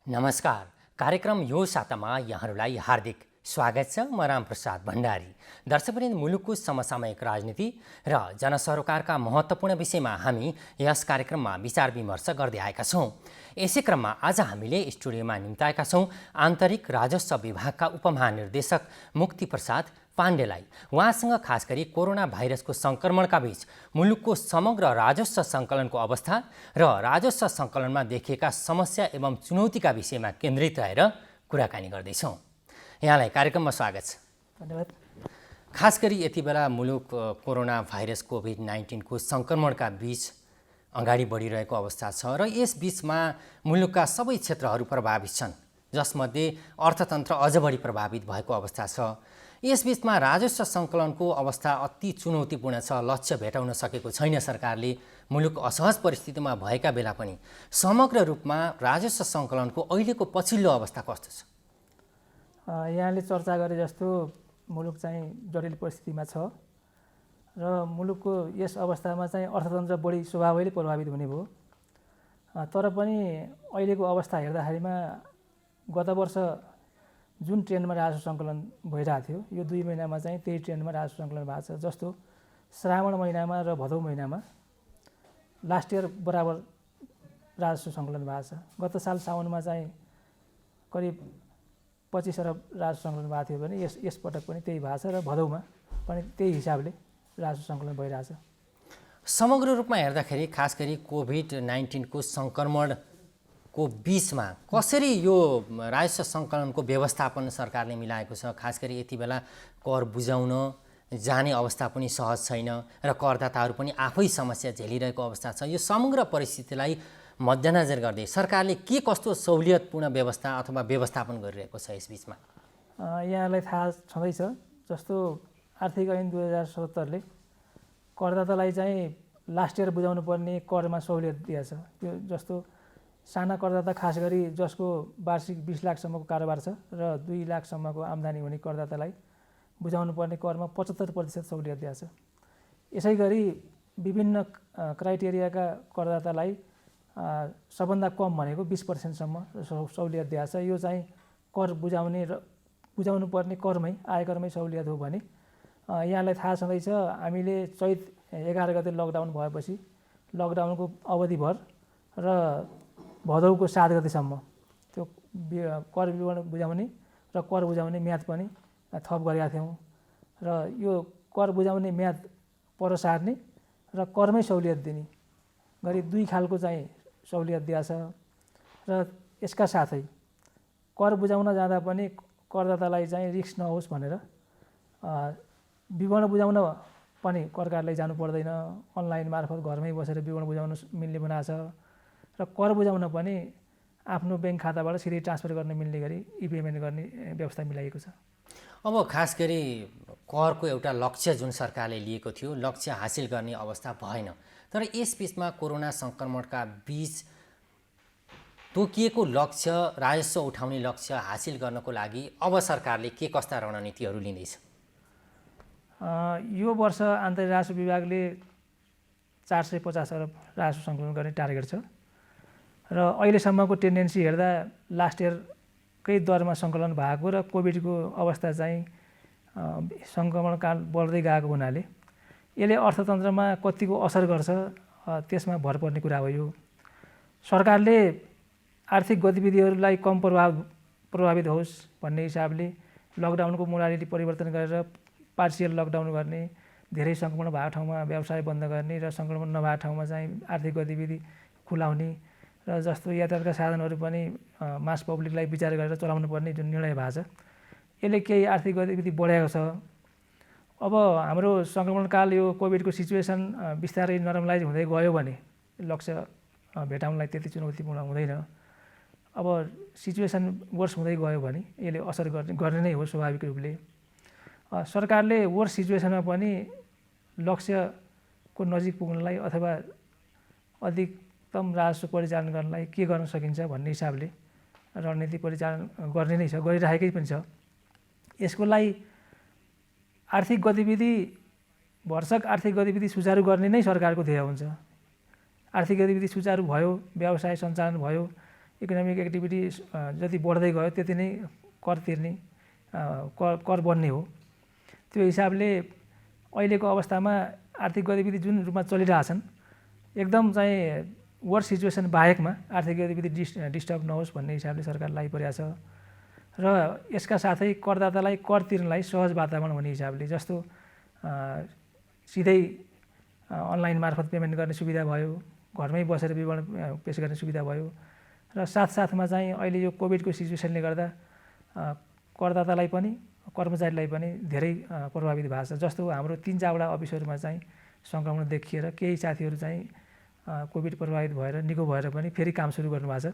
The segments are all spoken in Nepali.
नमस्कार। कार्यक्रम यो सातामा यहाँहरूलाई हार्दिक स्वागत छ। म रामप्रसाद भण्डारी। दर्शकवृन्द, मुलुकको समसामयिक राजनीति र जनसरोकारका महत्त्वपूर्ण विषयमा हामी यस कार्यक्रममा विचार विमर्श गर्दै आएका छौँ। यसै क्रममा आज हामीले स्टुडियोमा निम्ताएका छौँ आन्तरिक राजस्व विभागका उपमहानिर्देशक मुक्ति प्रसाद पाण्डेलाई। उहाँसँग खास गरी कोरोना भाइरसको सङ्क्रमणका बीच मुलुकको समग्र राजस्व सङ्कलनको अवस्था र राजस्व सङ्कलनमा देखिएका समस्या एवं चुनौतीका विषयमा केन्द्रित रहेर कुराकानी गर्दैछौँ। यहाँलाई कार्यक्रममा स्वागत छ। धन्यवाद। खास गरी यति बेला मुलुक कोरोना भाइरस कोभिड-19 को सङ्क्रमणका बीच अगाडि बढिरहेको अवस्था छ र यस बीचमा मुलुकका सबै क्षेत्रहरू प्रभावित छन्, जसमध्ये अर्थतन्त्र अझ बढी प्रभावित भएको अवस्था छ। यस बीचमा राजस्व सङ्कलनको अवस्था अति चुनौतीपूर्ण छ। लक्ष्य भेटाउन सकेको छैन सरकारले। मुलुक असहज परिस्थितिमा भएका बेला पनि समग्र रूपमा राजस्व सङ्कलनको अहिलेको पछिल्लो अवस्था कस्तो छ? यहाँले चर्चा गरे जस्तो मुलुक चाहिँ जटिल परिस्थितिमा छ र मुलुकको यस अवस्थामा चाहिँ अर्थतन्त्र बढी स्वभावैले प्रभावित हुने भयो। तर पनि अहिलेको अवस्था हेर्दाखेरिमा गत वर्ष जुन ट्रेन्डमा राजस्व सङ्कलन भइरहेको थियो, यो 2 महिनामा चाहिँ त्यही ट्रेन्डमा राजस्व सङ्कलन भएको छ। जस्तो श्रावण महिनामा र भदौ महिनामा लास्ट इयर बराबर राजस्व सङ्कलन भएको छ। गत साल साउनमा चाहिँ करिब 25 अरब राजस्व सङ्कलन भएको थियो भने यसपटक पनि त्यही भएको छ र भदौमा पनि त्यही हिसाबले राजस्व सङ्कलन भइरहेछ। समग्र रूपमा हेर्दाखेरि खास गरी कोभिड-19 को सङ्क्रमणको बीचमा कसरी यो राजस्व सङ्कलनको व्यवस्थापन सरकारले मिलाएको छ? खास गरी यति बेला कर बुझाउन जाने अवस्था पनि सहज छैन र करदाताहरू पनि आफै समस्या झेलिरहेको अवस्था छ। यो समग्र परिस्थितिलाई मध्यनजर गर्दै सरकारले के कस्तो सहुलियतपूर्ण व्यवस्था अथवा व्यवस्थापन गरिरहेको छ यस बीचमा? यहाँलाई थाहा छँदैछ, जस्तो आर्थिक ऐन 2077 ले करदातालाई चाहिँ लास्ट इयर बुझाउनु पर्ने करमा सहुलियत दिएछ। यो जस्तो साना करदाता खास गरी जसको वार्षिक 20 लाखसम्मको कारोबार छ र 2 लाखसम्मको आम्दानी हुने करदातालाई बुझाउनु पर्ने करमा 75% सहुलियत दिएछ। यसै गरी विभिन्न क्राइटेरियाका करदातालाई सबभन्दा कम भनेको 20% सहुलियत दिएछ। यो चाहिँ कर बुझाउनु पर्ने करमै आयकरमै सहुलियत हो भने यहाँलाई थाहा छँदैछ, हामीले चैत 11 गते लकडाउन भएपछि लकडाउनको अवधिभर र भदौको 7 गतेसम्म त्यो कर विवरण बुझाउने र कर बुझाउने म्याद पनि थप गरेका थियौँ र यो कर बुझाउने म्याद पर सार्ने र करमै सहुलियत दिने गरी 2 खालको चाहिँ सहुलियत दिएछ। र यसका साथै कर बुझाउन जाँदा पनि करदातालाई चाहिँ रिस्क नहोस् भनेर विवरण बुझाउन पनि कर कार्यालय जानु पर्दैन, अनलाइन मार्फत घरमै बसेर विवरण बुझाउन मिल्ने बनाएको छ र कर बुझाउन पनि आफ्नो ब्याङ्क खाताबाट सिधै ट्रान्सफर गर्न मिल्ने गरी ई-पेमेन्ट गर्ने व्यवस्था मिलाइएको छ। अब खास गरी करको एउटा लक्ष्य जुन सरकारले लिएको थियो, लक्ष्य हासिल गर्ने अवस्था भएन। तर यस बीचमा कोरोना सङ्क्रमणका बीच तोकिएको लक्ष्य, राजस्व उठाउने लक्ष्य हासिल गर्नको लागि अब सरकारले के कस्ता रणनीतिहरू लिँदैछ? यो वर्ष आन्तरिक राजस्व विभागले 450 अरब राजस्व सङ्कलन गर्ने टार्गेट छ र अहिलेसम्मको टेन्डेन्सी हेर्दा लास्ट इयरकै दरमा सङ्कलन भएको र कोभिडको अवस्था चाहिँ सङ्क्रमणकाल बढ्दै गएको हुनाले यसले अर्थतन्त्रमा कतिको असर गर्छ त्यसमा भर पर्ने कुरा हो। यो सरकारले आर्थिक गतिविधिहरूलाई कम प्रभावित होस् भन्ने हिसाबले लकडाउनको मोडालिटी परिवर्तन गरेर पार्सियल लकडाउन गर्ने, धेरै सङ्क्रमण भएको ठाउँमा व्यवसाय बन्द गर्ने र सङ्क्रमण नभएको ठाउँमा चाहिँ आर्थिक गतिविधि खुलाउने र जस्तो यातायातका साधनहरू पनि मास पब्लिकलाई विचार गरेर चलाउनु पर्ने जुन निर्णय भएको छ, यसले केही आर्थिक गतिविधि बढाएको छ। अब हाम्रो सङ्क्रमणकाल यो कोभिडको सिचुएसन बिस्तारै नर्मलाइज हुँदै गयो भने लक्ष्य भेटाउनलाई त्यति चुनौतीपूर्ण हुँदैन। अब सिचुएसन वर्स हुँदै गयो भने यसले असर गर्ने नै हो स्वाभाविक रूपले। सरकारले वर्स सिचुएसनमा पनि लक्ष्यको नजिक पुग्नलाई अथवा अधिकतम राजस्व परिचालन गर्नलाई के गर्न सकिन्छ भन्ने हिसाबले रणनीति परिचालन गर्ने नै छ, गरिराखेकै पनि छ। यसको लागि आर्थिक गतिविधि भरसक आर्थिक गतिविधि सुचारू गर्ने नै सरकारको ध्येय हुन्छ। आर्थिक गतिविधि सुचारू भयो, व्यवसाय सञ्चालन भयो, इकोनोमिक एक्टिभिटी जति बढ्दै गयो त्यति नै कर तिर्ने कर बढ्ने हो। त्यो हिसाबले अहिलेको अवस्थामा आर्थिक गतिविधि जुन रूपमा चलिरहेछन् एकदम चाहिँ वर्स्ट सिचुएसन बाहेकमा आर्थिक गतिविधि डिस्टर्ब नहोस् भन्ने हिसाबले सरकार लागिपरेको छ र यसका साथै करदातालाई कर तिर्नलाई सहज वातावरण हुने हिसाबले जस्तो सिधै अनलाइन मार्फत पेमेन्ट गर्ने सुविधा भयो, घरमै बसेर विवरण पेश गर्ने सुविधा भयो र साथसाथमा चाहिँ अहिले यो कोभिडको सिचुएसनले गर्दा करदातालाई पनि कर्मचारीलाई पनि धेरै प्रभावित भएको छ। जस्तो हाम्रो 3-4वटा अफिसहरूमा चाहिँ सङ्क्रमण देखिएर केही साथीहरू चाहिँ कोभिड प्रभावित भएर निको भएर पनि फेरि काम सुरु गर्नुभएको छ।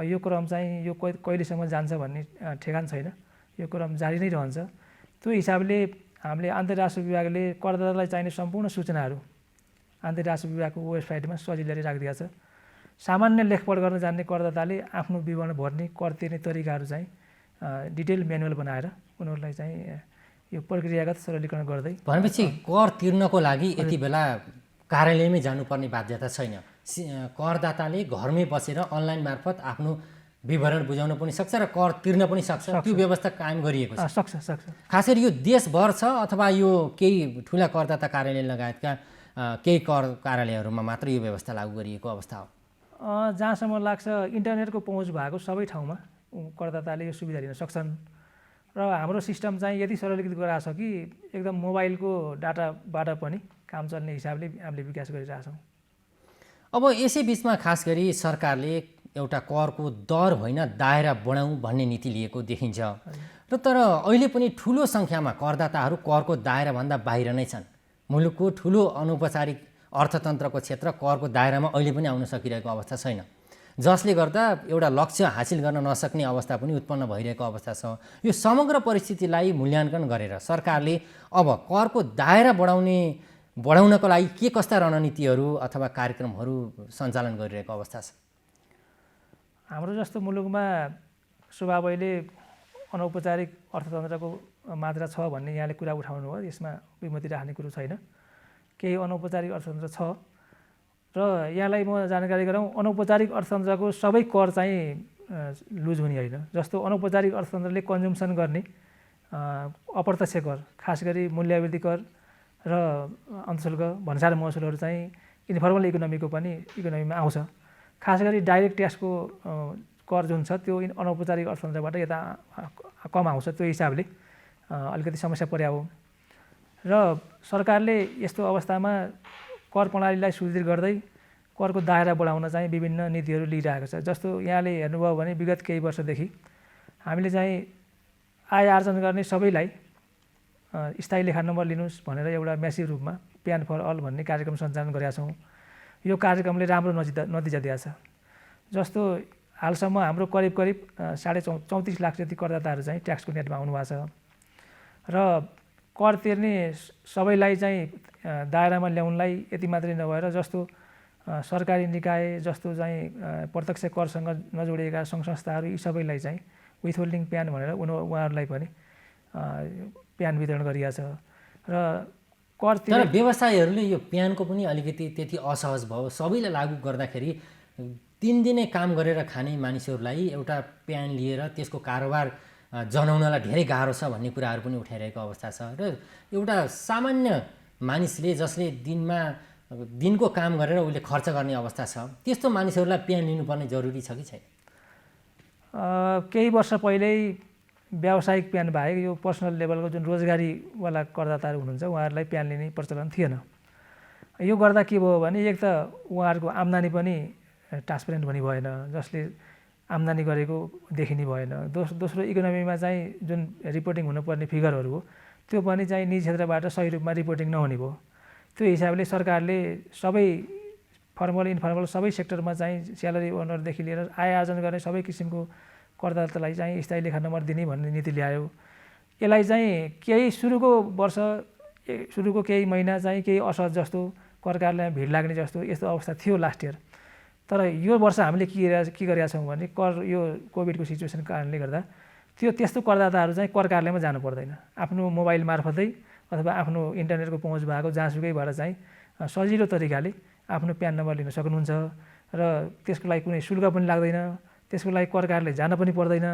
यो क्रम चाहिँ यो कहिलेसम्म जान्छ भन्ने ठेगान छैन, यो क्रम जारी नै रहन्छ। त्यो हिसाबले हामीले आन्तरिक राजस्व विभागले करदातालाई चाहिने सम्पूर्ण सूचनाहरू आन्तरिक राजस्व विभागको वेबसाइटमा सजिलै राखिदिएको छ। सामान्य लेखपढ गर्न जान्ने करदाताले आफ्नो विवरण भर्ने कर तिर्ने तरिकाहरू चाहिँ डिटेल म्यानुअल बनाएर उनीहरूलाई चाहिँ यो प्रक्रियागत सरलीकरण गर्दै भनेपछि कर तिर्नको लागि यति बेला कार्यालयमै जानुपर्ने बाध्यता छैन। करदाताले घरमै बसेर अनलाइन मार्फत आफ्नो विवरण बुझाउन पनि सक्छ र कर तिर्न पनि सक्छ। त्यो व्यवस्था कायम गरिएको छ। सक्छ। खास गरी यो देशभर छ अथवा यो केही ठुला करदाता कार्यालय लगायतका केही कर कार्यालयहरूमा मात्र यो व्यवस्था लागू गरिएको अवस्था हो? जहाँसम्म लाग्छ इन्टरनेटको पहुँच भएको सबै ठाउँमा करदाताले यो सुविधा लिन सक्छन् र हाम्रो सिस्टम चाहिँ यति सरलीकृत गराएको छ कि एकदम मोबाइलको डाटाबाट पनि काम चल्ने हिसाबले हामीले विकास गरिरहेछौँ। अब यसै बिचमा खास गरी सरकारले एउटा करको दर होइन दायरा बढाउँ भन्ने नीति लिएको देखिन्छ र तर अहिले पनि ठुलो सङ्ख्यामा करदाताहरू करको दायराभन्दा बाहिर नै छन्। मुलुकको ठुलो अनौपचारिक अर्थतन्त्रको क्षेत्र करको दायरामा अहिले पनि आउन सकिरहेको अवस्था छैन, जसले गर्दा एउटा लक्ष्य हासिल गर्न नसक्ने अवस्था पनि उत्पन्न भइरहेको अवस्था छ। यो समग्र परिस्थितिलाई मूल्याङ्कन गरेर सरकारले अब करको दायरा बढाउनको लागि के कस्ता रणनीतिहरू अथवा कार्यक्रमहरू सञ्चालन गरिरहेको अवस्था छ? हाम्रो जस्तो मुलुकमा स्वभावैले अनौपचारिक अर्थतन्त्रको मात्रा छ भन्ने यहाँले कुरा उठाउनु भयो, यसमा विमति राख्ने कुरो छैन। केही अनौपचारिक अर्थतन्त्र छ र यहाँलाई म जानकारी गराउँ, अनौपचारिक अर्थतन्त्रको सबै कर चाहिँ लुज हुने होइन। जस्तो अनौपचारिक अर्थतन्त्रले कन्ज्युम्सन गर्ने अप्रत्यक्ष कर, खास गरी मूल्यवृद्धि कर र अन्तशुल्क भन्सार महसुलहरू चाहिँ इन्फर्मल इकोनोमीमा आउँछ। खास गरी डाइरेक्ट ट्याक्सको कर जुन छ त्यो अनौपचारिक अर्थतन्त्रबाट यता कम आउँछ। त्यो हिसाबले अलिकति समस्या पर्या हो र सरकारले यस्तो अवस्थामा कर प्रणालीलाई सुदृढ गर्दै करको दायरा बढाउन चाहिँ विभिन्न नीतिहरू लिइरहेको छ। जस्तो यहाँले हेर्नुभयो भने विगत केही वर्षदेखि हामीले चाहिँ आय आर्जन गर्ने सबैलाई स्थायी लेखा नम्बर लिनुहोस् भनेर एउटा म्यासिभ रूपमा प्यान फर अल भन्ने कार्यक्रम सञ्चालन गरेका छौँ। यो कार्यक्रमले राम्रो नतिजा दिएको छ। जस्तो हालसम्म हाम्रो करिब 34 लाख जति करदाताहरू चाहिँ ट्याक्सको नेटमा आउनुभएको छ र कर तिर्ने सबैलाई चाहिँ दायरामा ल्याउनलाई यति मात्रै नभएर जस्तो सरकारी निकाय जस्तो चाहिँ प्रत्यक्ष करसँग नजोडिएका सङ्घ संस्थाहरू यी सबैलाई चाहिँ विथहोल्डिङ प्यान भनेर उहाँहरूलाई पनि प्यान वितरण गरिएको छ र कर तर व्यवसायीहरूले यो प्यानको पनि अलिकति त्यति असहज भयो। सबैलाई लागू गर्दाखेरि 3 दिनै काम गरेर खाने मानिसहरूलाई एउटा प्यान लिएर त्यसको कारोबार जनाउनलाई धेरै गाह्रो छ भन्ने कुराहरू पनि उठाइरहेको अवस्था छ र एउटा सामान्य मानिसले जसले दिनको काम गरेर उसले खर्च गर्ने अवस्था छ त्यस्तो मानिसहरूलाई प्यान लिनुपर्ने जरुरी छ कि छैन? केही वर्ष पहिल्यै व्यावसायिक प्यान बाहेक यो पर्सनल लेभलको जुन रोजगारीवाला करदाताहरू हुनुहुन्छ उहाँहरूलाई प्यान लिने प्रचलन थिएन। यो गर्दा के भयो भने एक त उहाँहरूको आम्दानी पनि ट्रान्सपेरेन्ट हुने भएन, जसले आम्दानी गरेको देखिने भएन। दोस्रो इकोनोमीमा चाहिँ जुन रिपोर्टिङ हुनुपर्ने फिगरहरू हो त्यो पनि चाहिँ निजी क्षेत्रबाट सही रूपमा रिपोर्टिङ नहुने भयो। त्यो हिसाबले सरकारले सबै फर्मल इन्फर्मल सबै सेक्टरमा चाहिँ स्यालेरी ओनरदेखि लिएर आय आर्जन गर्ने सबै किसिमको करदातालाई चाहिँ स्थायी लेखा नम्बर दिने भन्ने नीति ल्यायो। यसलाई चाहिँ केही सुरुको केही महिना चाहिँ केही असहज जस्तो कर कार्यालयमा भिड लाग्ने जस्तो यस्तो अवस्था थियो लास्ट इयर। तर यो वर्ष हामीले के गरेका छौँ भने यो कोभिडको सिचुएसन कारणले गर्दा त्यस्तो करदाताहरू चाहिँ कर कार्यालयमा जानु पर्दैन। आफ्नो मोबाइल मार्फतै अथवा आफ्नो इन्टरनेटको पहुँच भएको जहाँसुकैबाट चाहिँ सजिलो तरिकाले आफ्नो प्यान नम्बर लिन सक्नुहुन्छ र त्यसको लागि कुनै शुल्क पनि लाग्दैन। त्यसको लागि कर कार्यालय जान पनि पर्दैन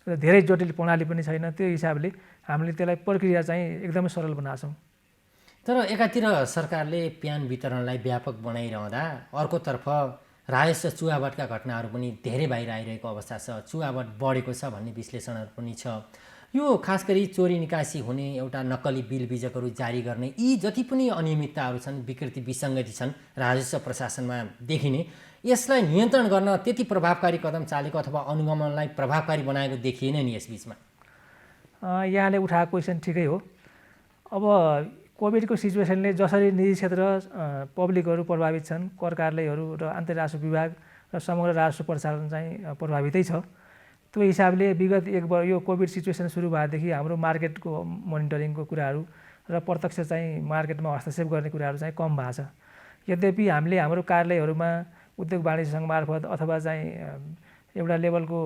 र धेरै जटिल प्रणाली पनि छैन। त्यो हिसाबले हामीले त्यसलाई प्रक्रिया चाहिँ एकदमै सरल बनाएको छौँ। तर एकातिर सरकारले प्यान वितरणलाई व्यापक बनाइरहँदा अर्कोतर्फ राजस्व चुहावटका घटनाहरू पनि धेरै बाहिर आइरहेको अवस्था छ, चुहावट बढेको छ भन्ने विश्लेषणहरू पनि छ। यो खास गरी चोरी निकासी हुने, एउटा नक्कली बिल बिजकहरू जारी गर्ने, यी जति पनि अनियमितताहरू छन्, विकृति विसङ्गति छन् राजस्व प्रशासनमा देखिने, यसलाई नियन्त्रण गर्न त्यति प्रभावकारी कदम चालेको अथवा अनुगमनलाई प्रभावकारी बनाएको देखिएन नि यसबीचमा। यहाँले उठाएको क्वेसन ठिकै हो। अब कोभिडको सिचुएसनले जसरी निजी क्षेत्र पब्लिकहरू प्रभावित छन्, कर कार्यालयहरू र आन्तरिक राजस्व विभाग र समग्र राजस्व प्रशासन चाहिँ प्रभावितै छ। त्यो हिसाबले विगत यो कोभिड सिचुएसन सुरु भएदेखि हाम्रो मार्केटको मोनिटरिङको कुराहरू र प्रत्यक्ष चाहिँ मार्केटमा हस्तक्षेप गर्ने कुराहरू चाहिँ कम भएको छ। यद्यपि हामीले हाम्रो कार्यालयहरूमा उद्योग वाणिज्य सङ्घ मार्फत अथवा चाहिँ एउटा लेभलको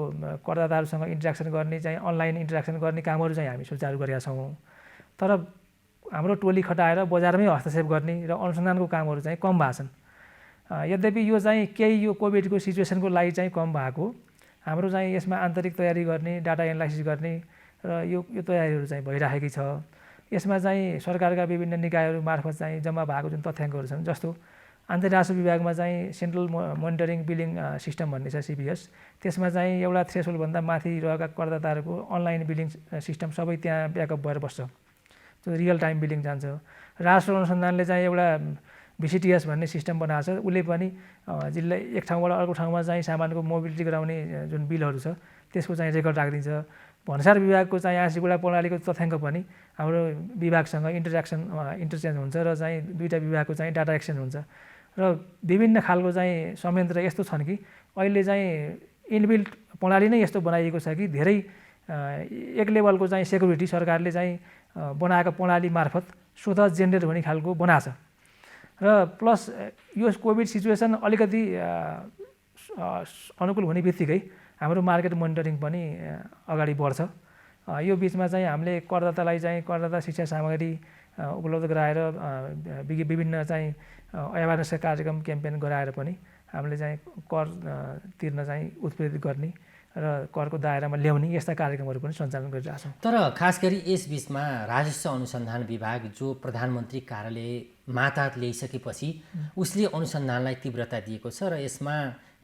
करदाताहरूसँग इन्ट्रेक्सन गर्ने चाहिँ अनलाइन इन्ट्रेक्सन गर्ने कामहरू चाहिँ हामी सुचारू गरेका छौँ। तर हाम्रो टोली खटाएर बजारमै हस्तक्षेप गर्ने र अनुसन्धानको कामहरू चाहिँ कम भएको छन्। यद्यपि यो चाहिँ केही यो कोभिडको सिचुएसनको लागि चाहिँ कम भएको, हाम्रो चाहिँ यसमा आन्तरिक तयारी गर्ने, डाटा एनालाइसिस गर्ने र यो तयारीहरू चाहिँ भइराखेकै छ। यसमा चाहिँ सरकारका विभिन्न निकायहरू मार्फत चाहिँ जम्मा भएको जुन तथ्याङ्कहरू छन्, जस्तो आन्तरिक राजस्व विभागमा चाहिँ सेन्ट्रल मोनिटरिङ बिलिङ सिस्टम भन्ने छ CBS, त्यसमा चाहिँ एउटा थ्रेसहोल्डभन्दा माथि रहेका करदाताहरूको अनलाइन बिलिङ सिस्टम सबै त्यहाँ ब्याकअप भएर बस्छ, त्यो रियल टाइम बिलिङ जान्छ। राजस्व अनुसन्धानले चाहिँ एउटा VCTS भन्ने सिस्टम बनाएको छ, उसले पनि जिल्ला एक ठाउँबाट अर्को ठाउँमा चाहिँ सामानको मोबिलिटी गराउने जुन बिलहरू छ त्यसको चाहिँ रेकर्ड राखिदिन्छ। भन्सार विभागको चाहिँ आँसीगुडा प्रणालीको तथ्याङ्क पनि हाम्रो विभागसँग इन्टरचेन्ज हुन्छ र चाहिँ दुईवटा विभागको चाहिँ डाटा एक्सचेन्ज हुन्छ र विभिन्न खालको चाहिँ संयन्त्र यस्तो छन् कि अहिले चाहिँ इनबिल्ट प्रणाली नै यस्तो बनाइएको छ कि धेरै एक लेभलको चाहिँ सेक्युरिटी सरकारले चाहिँ बनाएको प्रणाली मार्फत स्वतः जेनेरेट हुने खालको बनाएको छ। र प्लस यो कोभिड सिचुएसन अलिकति अनुकूल हुने बित्तिकै हाम्रो मार्केट मोनिटरिङ पनि अगाडि बढ्छ। यो बिचमा चाहिँ हामीले करदातालाई चाहिँ करदाता शिक्षा सामग्री उपलब्ध गराएर विभिन्न चाहिँ अवेरनेस कार्यक्रम क्याम्पेन गराएर पनि हामीले चाहिँ कर तिर्न चाहिँ उत्प्रेरित गर्ने र करको दायरामा ल्याउने यस्ता कार्यक्रमहरू पनि सञ्चालन गरिरहेका छौँ। तर खास गरी यस बिचमा राजस्व अनुसन्धान विभाग जो प्रधानमन्त्री कार्यालय मातहत ल्याइसकेपछि उसले अनुसन्धानलाई तीव्रता दिएको छ र यसमा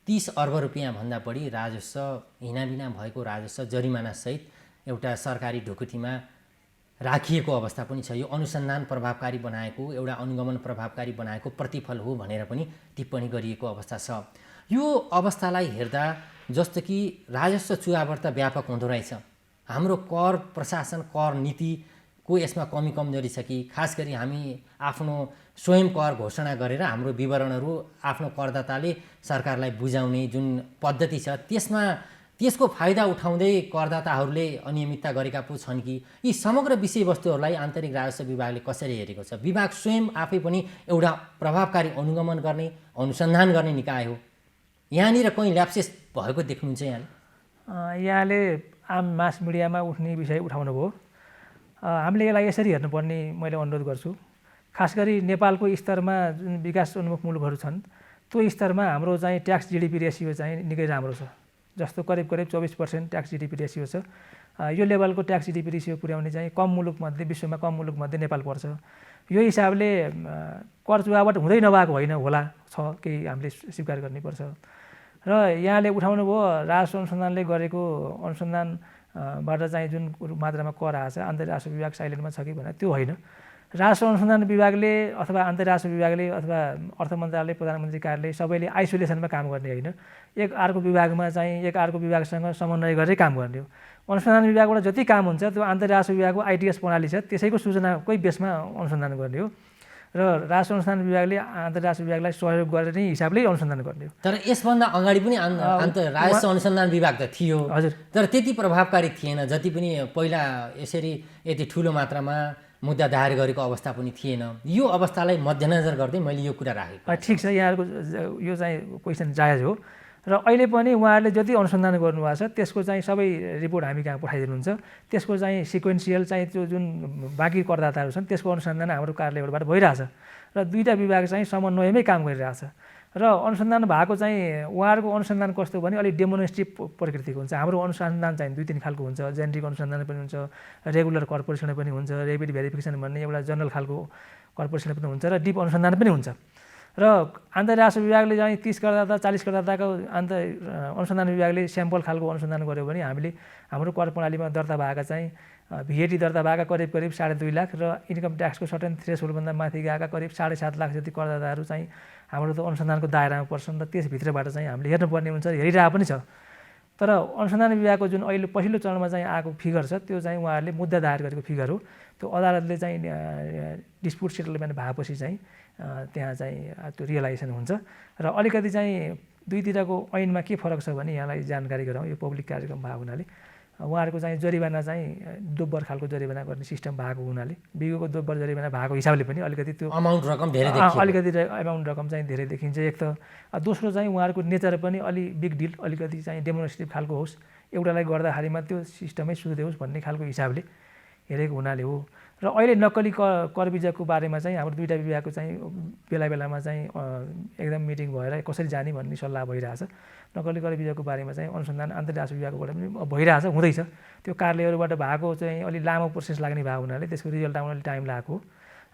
30 अर्ब रुपियाँ भन्दा बढी राजस्व हिनाबिना भएको राजस्व जरिमानासहित एउटा सरकारी ढुकुटीमा राखिएको अवस्था पनि छ। यो अनुसन्धान प्रभावकारी बनाएको, एउटा अनुगमन प्रभावकारी बनाएको प्रतिफल हो भनेर पनि टिप्पणी गरिएको अवस्था छ। यो अवस्थालाई हेर्दा जस्तो कि राजस्व चुहावट त व्यापक हुँदो रहेछ, हाम्रो कर प्रशासन कर नीतिको यसमा कमी कमजोरी छ कि खास गरी हामी आफ्नो स्वयं कर घोषणा गरेर हाम्रो विवरणहरू आफ्नो करदाताले सरकारलाई बुझाउने जुन पद्धति छ त्यसको फाइदा उठाउँदै करदाताहरूले अनियमितता गरेका पो छन् कि यी समग्र विषयवस्तुहरूलाई आन्तरिक राजस्व विभागले कसरी हेरेको छ? विभाग स्वयं आफै पनि एउटा प्रभावकारी अनुगमन गर्ने अनुसन्धान गर्ने निकाय हो, यहाँनिर कहीँ ल्याप्सेस भएको देख्नुहुन्छ यहाँले आम मास मिडियामा उठ्ने विषय उठाउनु भयो। हामीले यसलाई यसरी हेर्नुपर्ने मैले अनुरोध गर्छु। खास गरी नेपालको स्तरमा जुन विकास उन्मुख मुलुकहरू छन् त्यो स्तरमा हाम्रो चाहिँ ट्याक्स GDP रेसियो चाहिँ निकै राम्रो छ। जस्तो करिब 24% ट्याक्स GDP रेसियो छ। यो लेभलको ट्याक्स GDP रेसियो पुर्याउने चाहिँ कम मुलुकमध्ये, विश्वमा कम मुलुकमध्ये नेपाल पर्छ। यो हिसाबले कर चुहावट हुँदै नभएको होइन, होला छ, केही हामीले स्वीकार गर्नुपर्छ। र यहाँले उठाउनु भयो राजस्व अनुसन्धानले गरेको अनुसन्धानबाट चाहिँ जुन मात्रामा कर आएको छ आन्तरिक राजस्व विभाग साइलेन्टमा छ कि भनेर, त्यो होइन। राजस्व अनुसन्धान विभागले अथवा आन्तरिक राजस्व विभागले अथवा अर्थ मन्त्रालय, प्रधानमन्त्री कार्यालय सबैले आइसोलेसनमा काम गर्ने होइन, एक अर्को विभागमा चाहिँ एक अर्को विभागसँग समन्वय गरेर काम गर्ने हो। अनुसन्धान विभागबाट जति काम हुन्छ त्यो आन्तरिक राजस्व विभागको ITS प्रणाली छ त्यसैको सूचनाकै बेसमा अनुसन्धान गर्ने हो र राजस्व अनुसन्धान विभागले आन्तरिक राजस्व विभागलाई सहयोग गर्ने हिसाबले अनुसन्धान गर्ने हो। तर यसभन्दा अगाडि पनि राजस्व अनुसन्धान विभाग त थियो, हजुर, तर त्यति प्रभावकारी थिएन। जति पनि पहिला यसरी यति ठुलो मात्रामा मुद्दा दायर गरेको अवस्था पनि थिएन। यो अवस्थालाई मध्यनजर गर्दै मैले यो कुरा राखेको। ठिक छ, यहाँहरूको यो चाहिँ क्वेसन जायज हो र अहिले पनि उहाँहरूले जति अनुसन्धान गर्नुभएको छ त्यसको चाहिँ सबै रिपोर्ट हामी कहाँ पठाइदिनुहुन्छ। त्यसको चाहिँ सिक्वेन्सियल चाहिँ त्यो जुन बाँकी करदाताहरू छन् त्यसको अनुसन्धान हाम्रो कार्यालयबाट भइरहेछ र दुईवटा विभाग चाहिँ समन्वयमै काम गरिरहेछ र अनुसन्धान भएको चाहिँ उहाँहरूको अनुसन्धान कस्तो भने अलिक डेमोन्स्ट्रेटिभ प्रकृतिको हुन्छ। हाम्रो अनुसन्धान चाहिँ 2-3 खालको हुन्छ। जेनेरिक अनुसन्धान पनि हुन्छ, रेगुलर कर्पोरेसन पनि हुन्छ, ऱ्यापिड भेरिफिकेसन भन्ने एउटा जनरल खालको कर्पोरेसन पनि हुन्छ र डिप अनुसन्धान पनि हुन्छ। र अन्तर्राष्ट्रिय विभागले चाहिँ 30 करदाता 40 करदाताको अनुसन्धान विभागले स्याम्पल खालको अनुसन्धान गर्यो भने हामीले हाम्रो कर प्रणालीमा दर्ता भएका चाहिँ VAT दर्ता भएका करिब 2.5 लाख र इन्कम ट्याक्सको सर्टेन थ्रेसहोल्डभन्दा माथि गएका करिब 7.5 लाख जति करदाताहरू चाहिँ हाम्रो त अनुसन्धानको दायरामा पर्छन् र त्यसभित्रबाट चाहिँ हामीले हेर्नुपर्ने हुन्छ, हेरिरहेको पनि छ। तर अनुसन्धान विभागको जुन अहिले पहिलो चरणमा चाहिँ आएको फिगर छ त्यो चाहिँ उहाँहरूले मुद्दा दायर गरेको फिगर हो। त्यो अदालतले चाहिँ डिस्प्युट सेटलमेन्ट भएपछि चाहिँ त्यहाँ चाहिँ त्यो रियलाइजेसन हुन्छ र अलिकति चाहिँ दुईतिरको ऐनमा के फरक छ भने यहाँलाई जानकारी गराउँ। यो पब्लिक कार्यक्रम भएको हुनाले उहाँहरूको चाहिँ जरिवाना चाहिँ दोब्बर खालको जरिवाना गर्ने सिस्टम भएको हुनाले बिगोको दोब्बर जरिवाना भएको हिसाबले पनि अलिकति त्यो अमाउन्ट रकम धेरै देखिन्छ। अलिकति अमाउन्ट रकम चाहिँ धेरै देखिन्छ एक त। दोस्रो चाहिँ उहाँहरूको नेचर पनि अलि बिग डिल, अलिकति चाहिँ डेमोन्स्ट्रेटिभ खालको होस्, एउटालाई गर्दाखेरिमा त्यो सिस्टमै सुध्रियोस् भन्ने खालको हिसाबले हेरेको हुनाले हो। र अहिले नक्कली कर विजयको बारेमा चाहिँ हाम्रो दुईवटा विभागको चाहिँ बेला बेलामा चाहिँ एकदम मिटिङ भएर कसरी जाने भन्ने सल्लाह भइरहेछ। नक्कली कर विजयको बारेमा चाहिँ अनुसन्धान अन्तर्राष्ट्रिय विभागबाट पनि भइरहेछ, हुँदैछ। त्यो कार्यालयहरूबाट भएको चाहिँ अलिक लामो प्रोसेस लाग्ने भएको हुनाले त्यसको रिजल्ट आउन अलिक टाइम लागेको हो।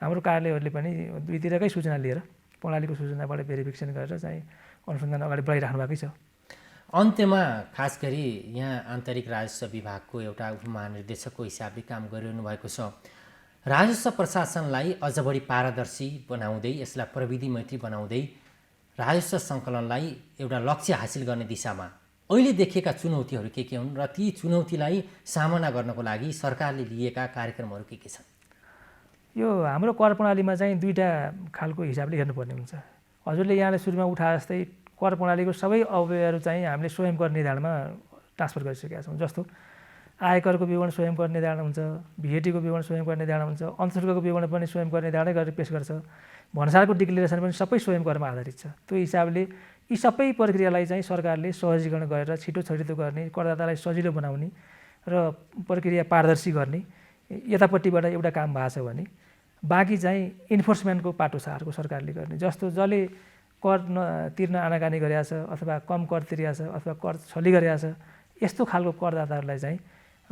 हाम्रो कार्यालयहरूले पनि दुईतिरकै सूचना लिएर प्रणालीको सूचनाबाट भेरिफिकेसन गरेर चाहिँ अनुसन्धान अगाडि बढाइराख्नु भएकै छ। अन्त्यमा खास गरी यहाँ आन्तरिक राजस्व विभागको एउटा उपमहानिर्देशकको हिसाबले काम गरिरहनु भएको छ। राजस्व प्रशासनलाई अझ बढी पारदर्शी बनाउँदै, यसलाई प्रविधि मैत्री बनाउँदै राजस्व सङ्कलनलाई एउटा लक्ष्य हासिल गर्ने दिशामा अहिले देखिएका चुनौतीहरू के हुन् र ती चुनौतीलाई सामना गर्नको लागि सरकारले लिएका कार्यक्रमहरू के छन्? यो हाम्रो कर प्रणालीमा चाहिँ दुईवटा खालको हिसाबले हेर्नुपर्ने हुन्छ। हजुरले यहाँले सुरुमा उठाए जस्तै कर प्रणालीको सबै अवयवहरू चाहिँ हामीले स्वयं कर निर्धारणमा ट्रान्सफर गरिसकेका छौँ। जस्तो आयकरको विवरण स्वयं कर निर्धारण हुन्छ, VAT को विवरण स्वयं कर निर्धारण हुन्छ, अन्तर्शुल्कको विवरण पनि स्वयं कर निर्धारणै गरेर पेश गर्छ, भन्सारको डिक्लेरेसन पनि सबै स्वयं करमा आधारित छ। त्यो हिसाबले यी सबै प्रक्रियालाई चाहिँ सरकारले सहजीकरण गरेर छिटो गर्ने, करदातालाई सजिलो बनाउने र प्रक्रिया पारदर्शी गर्ने यतापट्टिबाट एउटा काम भएको छ भने बाँकी चाहिँ इन्फोर्समेन्टको पाटो छ अर्को सरकारले गर्ने। जस्तो जसले कर तिर्न आनाकानी गरेको छ अथवा कम कर तिरेको छ अथवा कर छली गरेको छ, यस्तो खालको करदाताहरूलाई चाहिँ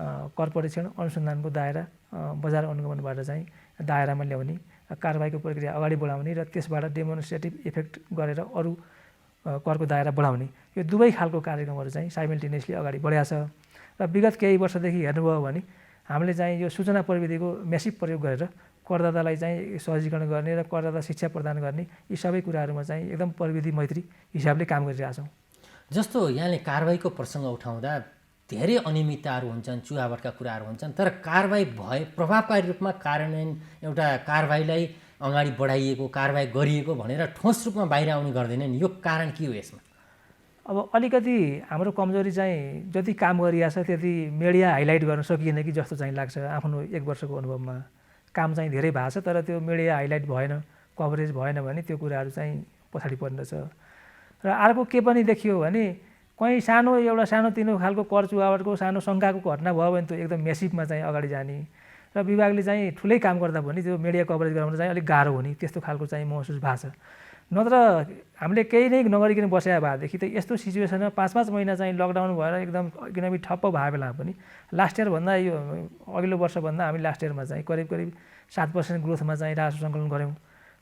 कर परीक्षण अनुसन्धानको दायरा बजार अनुगमनबाट चाहिँ दायरामा ल्याउने, कारबाहीको प्रक्रिया अगाडि बढाउने र त्यसबाट डेमोन्स्ट्रेटिभ इफेक्ट गरेर अरू करको दायरा बढाउने, यो दुवै खालको कार्यक्रमहरू चाहिँ साइमल्टेनियसली अगाडि बढाएको छ। र विगत केही वर्षदेखि हेर्नुभयो भने हामीले चाहिँ यो सूचना प्रविधिको म्यासिभ प्रयोग गरेर करदातालाई चाहिँ सहजीकरण गर्ने र करदाता शिक्षा प्रदान गर्ने यी सबै कुराहरूमा चाहिँ एकदम प्रविधि मैत्री हिसाबले काम गरिरहेछौँ। जस्तो यहाँले कारबाहीको प्रसङ्ग उठाउँदा धेरै अनियमितताहरू हुन्छन्, चुहावटका कुराहरू हुन्छन्, तर कारबाही भए प्रभावकारी रूपमा कार्यान्वयन एउटा कारबाहीलाई अगाडि बढाइएको, कारबाही गरिएको भनेर ठोस रूपमा बाहिर आउने गर्दैनन्। यो कारण के हो यसमा? अब अलिकति हाम्रो कमजोरी चाहिँ जति काम गरिएको छ त्यति मिडिया हाइलाइट गर्न सकिएन कि जस्तो चाहिँ लाग्छ। आफ्नो 1 वर्षको अनुभवमा काम चाहिँ धेरै भएको छ तर त्यो मिडिया हाइलाइट भएन, कभरेज भएन भने त्यो कुराहरू चाहिँ पछाडि पर्दछ। र अर्को के पनि देखियो भने कहीँ एउटा सानोतिनो खालको कर चुहावटको सानो शङ्काको घटना भयो भने त्यो एकदम मेसिभमा चाहिँ अगाडि जाने र विभागले चाहिँ ठुलै काम गर्दा भने त्यो मिडिया कभरेज गराउन चाहिँ अलिक गाह्रो हुने त्यस्तो खालको चाहिँ महसुस भएको छ। नत्र हामीले केही नै नगरिकन बसेका भएदेखि त यस्तो सिचुएसनमा 5-5 महिना चाहिँ लकडाउन भएर एकदम इकोनोमी ठप्प भए बेला पनि लास्ट इयरभन्दा यो अघिल्लो वर्षभन्दा हामी लास्ट इयरमा चाहिँ करिब 7% ग्रोथमा चाहिँ राजस्व सङ्कलन गऱ्यौँ।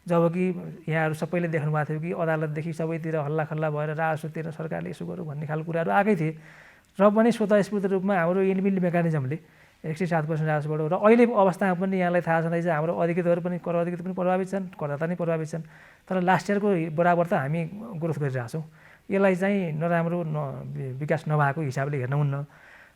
जबकि यहाँहरू सबैले देख्नु भएको थियो कि अदालतदेखि सबैतिर हल्लाखल्ला भएर राजस्व तिर्न सरकारले यसो गरौँ भन्ने खालको कुराहरू आएकै थिए र पनि स्वतःस्फूर्त रूपमा हाम्रो इनबिल्ट मेकानिजमले 107% राजस्व बढाउँ। र अहिले अवस्थामा पनि यहाँलाई थाहा छँदैछ हाम्रो अधिकृतहरू पनि कर अधिकृत पनि प्रभावित छन्, करदाता पनि प्रभावित छन्, तर लास्ट इयरको बराबर त हामी ग्रोथ गरिरहेछौँ। यसलाई चाहिँ नराम्रो विकास नभएको हिसाबले हेर्नुहुन्न।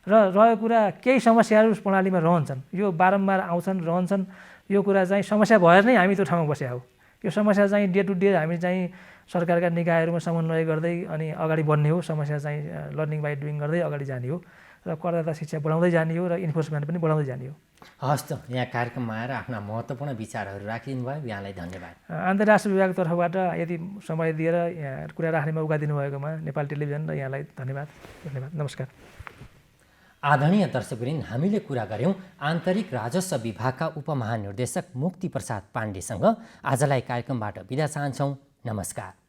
र रहेको कुरा केही समस्याहरू प्रणालीमा रहन्छन्, यो बारम्बार आउँछन् रहन्छन्। यो कुरा चाहिँ समस्या भएर नै हामी त्यो ठाउँमा बसेका हौँ। यो समस्या चाहिँ डे टु डे हामी चाहिँ सरकारका निकायहरूमा समन्वय गर्दै अनि अगाडि बढ्ने हो। समस्या चाहिँ लर्निङ बाई डुइङ गर्दै अगाडि जाने हो र करदाता शिक्षा बढाउँदै जाने हो र इन्फोर्समेन्ट पनि बढाउँदै जाने हो। हस् त, यहाँ कार्यक्रममा आएर आफ्ना महत्त्वपूर्ण विचारहरू राखिदिनु भयो, यहाँलाई धन्यवाद। अन्तर्राष्ट्रिय विभागको तर्फबाट यति समय दिएर यहाँ कुरा राख्ने मौका दिनुभएकोमा नेपाल टेलिभिजन र यहाँलाई धन्यवाद। नमस्कार। आदरणीय दर्शकवृन्द, हामीले कुरा गऱ्यौँ आन्तरिक राजस्व विभागका उपमहानिर्देशक मुक्ति प्रसाद पाण्डेसँग। आजलाई कार्यक्रमबाट बिदा चाहन्छौँ। नमस्कार।